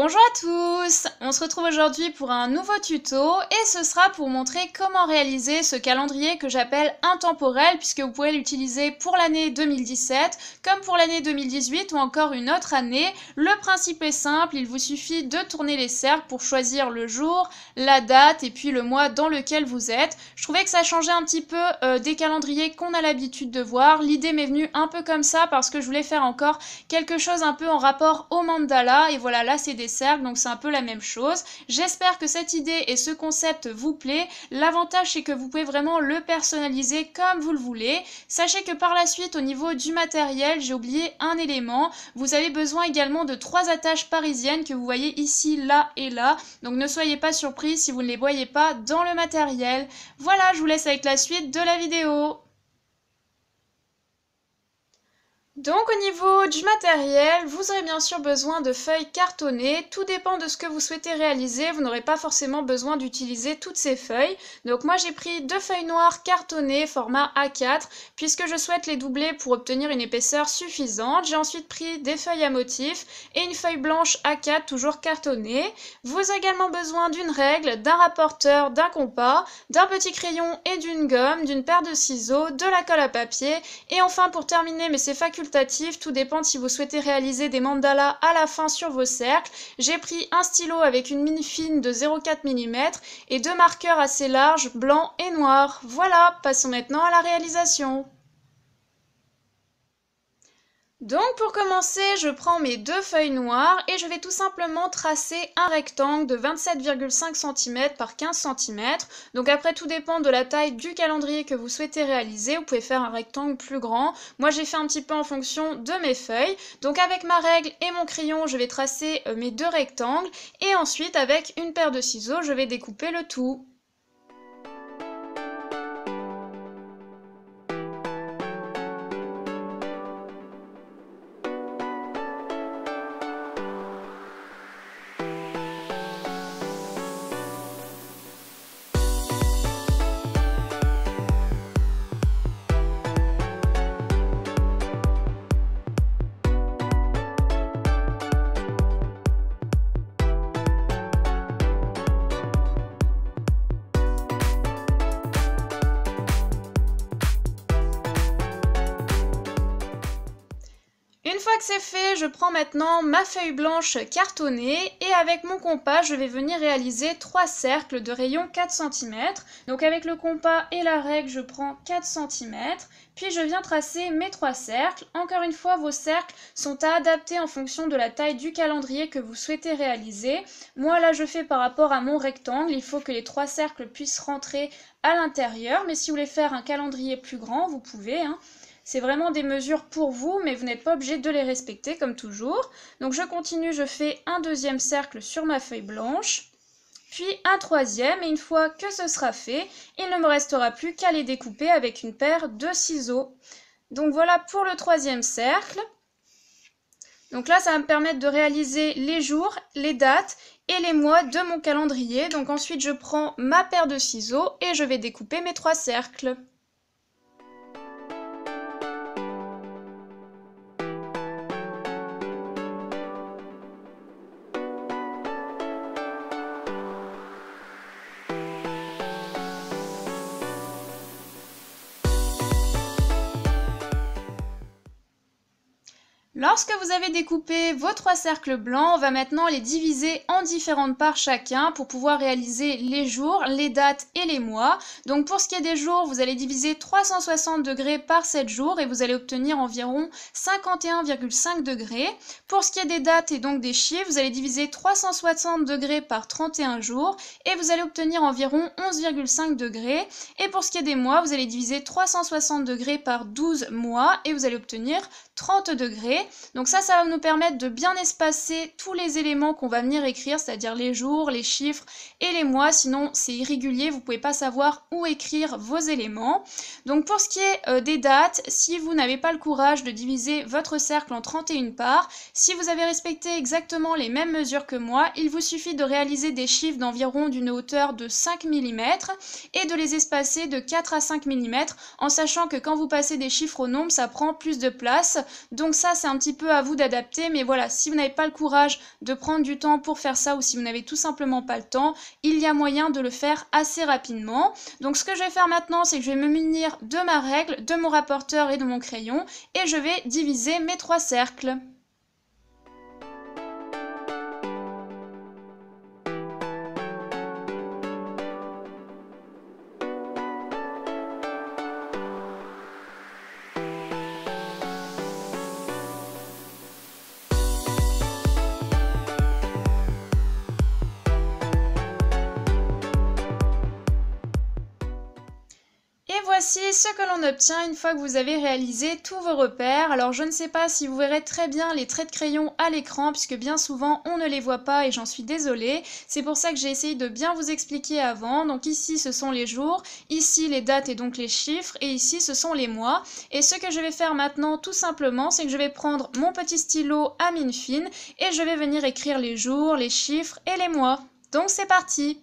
Bonjour à tous! On se retrouve aujourd'hui pour un nouveau tuto et ce sera pour montrer comment réaliser ce calendrier que j'appelle intemporel puisque vous pouvez l'utiliser pour l'année 2017 comme pour l'année 2018 ou encore une autre année. Le principe est simple, il vous suffit de tourner les cercles pour choisir le jour, la date et puis le mois dans lequel vous êtes. Je trouvais que ça changeait un petit peu des calendriers qu'on a l'habitude de voir. L'idée m'est venue un peu comme ça parce que je voulais faire encore quelque chose un peu en rapport au mandala et voilà, là c'est des cercles, donc c'est un peu la même chose. J'espère que cette idée et ce concept vous plaît. L'avantage c'est que vous pouvez vraiment le personnaliser comme vous le voulez. Sachez que par la suite au niveau du matériel, j'ai oublié un élément. Vous avez besoin également de 3 attaches parisiennes que vous voyez ici, là et là. Donc ne soyez pas surpris si vous ne les voyez pas dans le matériel. Voilà, je vous laisse avec la suite de la vidéo. Donc au niveau du matériel, vous aurez bien sûr besoin de feuilles cartonnées. Tout dépend de ce que vous souhaitez réaliser. Vous n'aurez pas forcément besoin d'utiliser toutes ces feuilles. Donc moi j'ai pris 2 feuilles noires cartonnées format A4 puisque je souhaite les doubler pour obtenir une épaisseur suffisante. J'ai ensuite pris des feuilles à motifs et une feuille blanche A4 toujours cartonnée. Vous avez également besoin d'une règle, d'un rapporteur, d'un compas, d'un petit crayon et d'une gomme, d'une paire de ciseaux, de la colle à papier et enfin pour terminer, mais c'est facultatif, tout dépend si vous souhaitez réaliser des mandalas à la fin sur vos cercles. J'ai pris un stylo avec une mine fine de 0,4 mm et 2 marqueurs assez larges, blanc et noir. Voilà, passons maintenant à la réalisation. Donc pour commencer, je prends mes 2 feuilles noires et je vais tout simplement tracer un rectangle de 27,5 cm par 15 cm. Donc après tout dépend de la taille du calendrier que vous souhaitez réaliser, vous pouvez faire un rectangle plus grand. Moi j'ai fait un petit peu en fonction de mes feuilles. Donc avec ma règle et mon crayon, je vais tracer mes 2 rectangles et ensuite avec une paire de ciseaux, je vais découper le tout. Une fois que c'est fait, je prends maintenant ma feuille blanche cartonnée et avec mon compas, je vais venir réaliser 3 cercles de rayon 4 cm. Donc avec le compas et la règle, je prends 4 cm, puis je viens tracer mes 3 cercles. Encore une fois, vos cercles sont à adapter en fonction de la taille du calendrier que vous souhaitez réaliser. Moi là, je fais par rapport à mon rectangle, il faut que les 3 cercles puissent rentrer à l'intérieur, mais si vous voulez faire un calendrier plus grand, vous pouvez, hein. C'est vraiment des mesures pour vous, mais vous n'êtes pas obligé de les respecter comme toujours. Donc je continue, je fais un 2e cercle sur ma feuille blanche, puis un 3e, et une fois que ce sera fait, il ne me restera plus qu'à les découper avec une paire de ciseaux. Donc voilà pour le 3e cercle. Donc là, ça va me permettre de réaliser les jours, les dates et les mois de mon calendrier. Donc ensuite, je prends ma paire de ciseaux et je vais découper mes 3 cercles. Lorsque vous avez découpé vos 3 cercles blancs, on va maintenant les diviser en différentes parts chacun pour pouvoir réaliser les jours, les dates et les mois. Donc pour ce qui est des jours, vous allez diviser 360 degrés par 7 jours et vous allez obtenir environ 51,5 degrés. Pour ce qui est des dates et donc des chiffres, vous allez diviser 360 degrés par 31 jours et vous allez obtenir environ 11,5 degrés. Et pour ce qui est des mois, vous allez diviser 360 degrés par 12 mois et vous allez obtenir 30 degrés. Donc ça va nous permettre de bien espacer tous les éléments qu'on va venir écrire, c'est-à-dire les jours, les chiffres et les mois, sinon c'est irrégulier, vous ne pouvez pas savoir où écrire vos éléments. Donc pour ce qui est des dates, si vous n'avez pas le courage de diviser votre cercle en 31 parts, si vous avez respecté exactement les mêmes mesures que moi, il vous suffit de réaliser des chiffres d'environ d'une hauteur de 5 mm et de les espacer de 4 à 5 mm en sachant que quand vous passez des chiffres au nombre, ça prend plus de place. Donc ça, c'est un petit peu à vous d'adapter. Mais voilà, si vous n'avez pas le courage de prendre du temps pour faire ça ou si vous n'avez tout simplement pas le temps, il y a moyen de le faire assez rapidement. Donc ce que je vais faire maintenant, c'est que je vais me munir de ma règle, de mon rapporteur et de mon crayon et je vais diviser mes 3 cercles. Et voici ce que l'on obtient une fois que vous avez réalisé tous vos repères. Alors je ne sais pas si vous verrez très bien les traits de crayon à l'écran puisque bien souvent on ne les voit pas et j'en suis désolée. C'est pour ça que j'ai essayé de bien vous expliquer avant. Donc ici ce sont les jours, ici les dates et donc les chiffres et ici ce sont les mois. Et ce que je vais faire maintenant tout simplement c'est que je vais prendre mon petit stylo à mine fine et je vais venir écrire les jours, les chiffres et les mois. Donc c'est parti!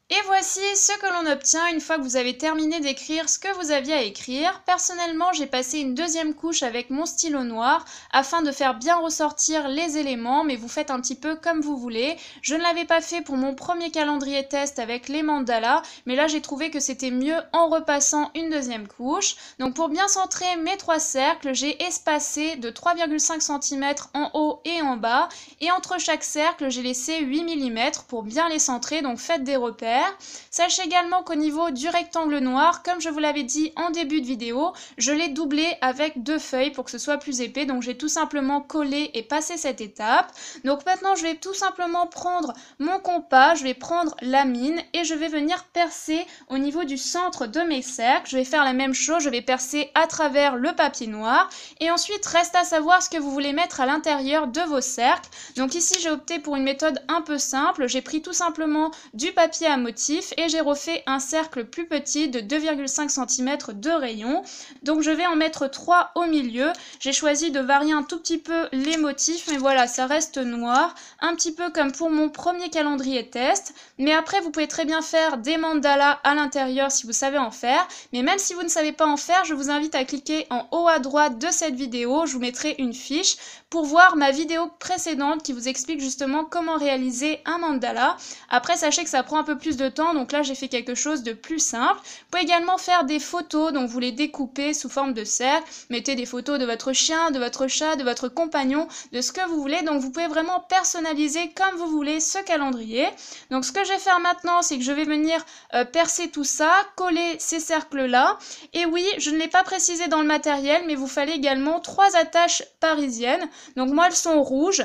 Et voici ce que l'on obtient une fois que vous avez terminé d'écrire ce que vous aviez à écrire. Personnellement, j'ai passé une deuxième couche avec mon stylo noir afin de faire bien ressortir les éléments, mais vous faites un petit peu comme vous voulez. Je ne l'avais pas fait pour mon premier calendrier test avec les mandalas, mais là j'ai trouvé que c'était mieux en repassant une deuxième couche. Donc pour bien centrer mes 3 cercles, j'ai espacé de 3,5 cm en haut et en bas, et entre chaque cercle, j'ai laissé 8 mm pour bien les centrer, donc faites des repères. Sachez également qu'au niveau du rectangle noir, comme je vous l'avais dit en début de vidéo, je l'ai doublé avec 2 feuilles pour que ce soit plus épais. Donc j'ai tout simplement collé et passé cette étape. Donc maintenant je vais tout simplement prendre mon compas, je vais prendre la mine et je vais venir percer au niveau du centre de mes cercles. Je vais faire la même chose, je vais percer à travers le papier noir. Et ensuite reste à savoir ce que vous voulez mettre à l'intérieur de vos cercles. Donc ici j'ai opté pour une méthode un peu simple. J'ai pris tout simplement du papier à motif et j'ai refait un cercle plus petit de 2,5 cm de rayon. Donc je vais en mettre 3 au milieu. J'ai choisi de varier un tout petit peu les motifs, mais voilà, ça reste noir, un petit peu comme pour mon premier calendrier test. Mais après vous pouvez très bien faire des mandalas à l'intérieur si vous savez en faire. Mais même si vous ne savez pas en faire, je vous invite à cliquer en haut à droite de cette vidéo. Je vous mettrai une fiche pour voir ma vidéo précédente qui vous explique justement comment réaliser un mandala. Après sachez que ça prend un peu plus de temps, donc là j'ai fait quelque chose de plus simple. Vous pouvez également faire des photos, donc vous les découpez sous forme de cercle, mettez des photos de votre chien, de votre chat, de votre compagnon, de ce que vous voulez, donc vous pouvez vraiment personnaliser comme vous voulez ce calendrier. Donc ce que je vais faire maintenant, c'est que je vais venir percer tout ça, coller ces cercles là, et oui, je ne l'ai pas précisé dans le matériel, mais vous fallait également 3 attaches parisiennes, donc moi elles sont rouges.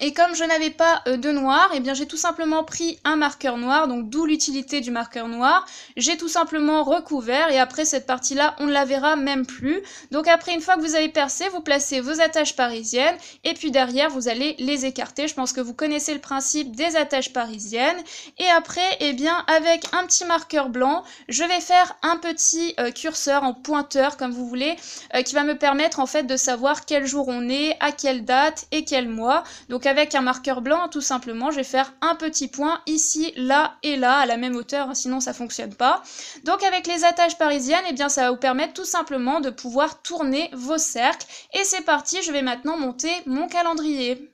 Et comme je n'avais pas de noir, eh bien j'ai tout simplement pris un marqueur noir, donc d'où l'utilité du marqueur noir. J'ai tout simplement recouvert et après cette partie-là, on ne la verra même plus. Donc après, une fois que vous avez percé, vous placez vos attaches parisiennes et puis derrière, vous allez les écarter. Je pense que vous connaissez le principe des attaches parisiennes. Et après, eh bien avec un petit marqueur blanc, je vais faire un petit curseur en pointeur, comme vous voulez, qui va me permettre en fait de savoir quel jour on est, à quelle date et quel mois. Donc avec un marqueur blanc, tout simplement, je vais faire un petit point ici, là et là, à la même hauteur, hein, sinon ça fonctionne pas. Donc avec les attaches parisiennes, eh bien ça va vous permettre tout simplement de pouvoir tourner vos cercles. Et c'est parti, je vais maintenant monter mon calendrier.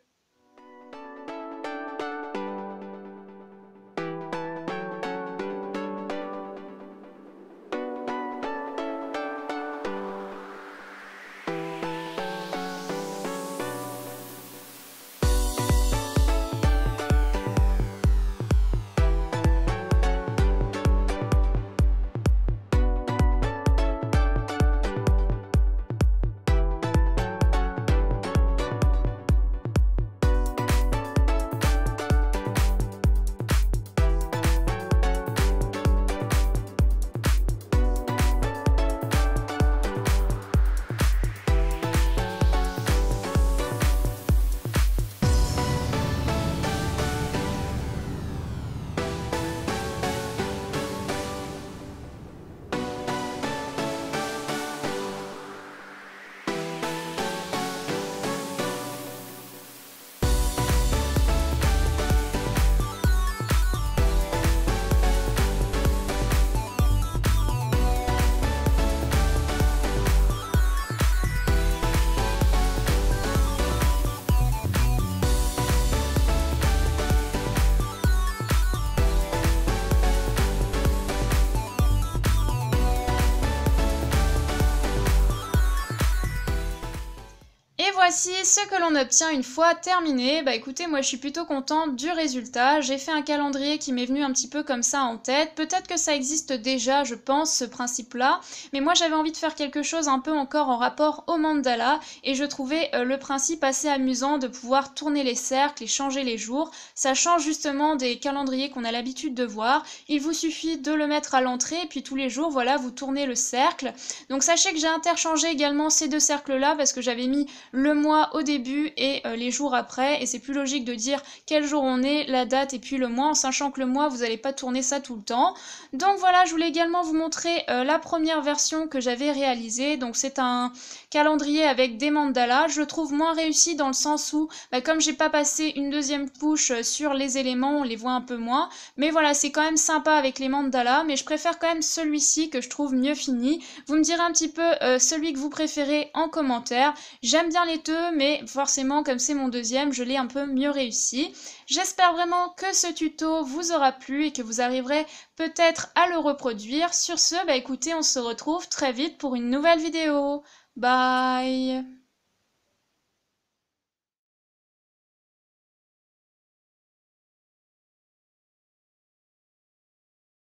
voici ce que l'on obtient une fois terminé. Bah écoutez, moi je suis plutôt contente du résultat. J'ai fait un calendrier qui m'est venu un petit peu comme ça en tête. Peut-être que ça existe déjà, je pense, ce principe-là. Mais moi j'avais envie de faire quelque chose un peu encore en rapport au mandala. Et je trouvais le principe assez amusant de pouvoir tourner les cercles et changer les jours. Ça change justement des calendriers qu'on a l'habitude de voir. Il vous suffit de le mettre à l'entrée et puis tous les jours, voilà, vous tournez le cercle. Donc sachez que j'ai interchangé également ces deux cercles-là parce que j'avais mis le mois au début et les jours après. Et c'est plus logique de dire quel jour on est, la date et puis le mois, en sachant que le mois, vous n'allez pas tourner ça tout le temps. Donc voilà, je voulais également vous montrer la première version que j'avais réalisée. Donc c'est un calendrier avec des mandalas. Je le trouve moins réussi dans le sens où, comme j'ai pas passé une deuxième couche sur les éléments, on les voit un peu moins. Mais voilà, c'est quand même sympa avec les mandalas, mais je préfère quand même celui-ci que je trouve mieux fini. Vous me direz un petit peu celui que vous préférez en commentaire. J'aime bien les deux, mais forcément, comme c'est mon deuxième, je l'ai un peu mieux réussi. J'espère vraiment que ce tuto vous aura plu et que vous arriverez peut-être à le reproduire. Sur ce, écoutez, on se retrouve très vite pour une nouvelle vidéo. Bye!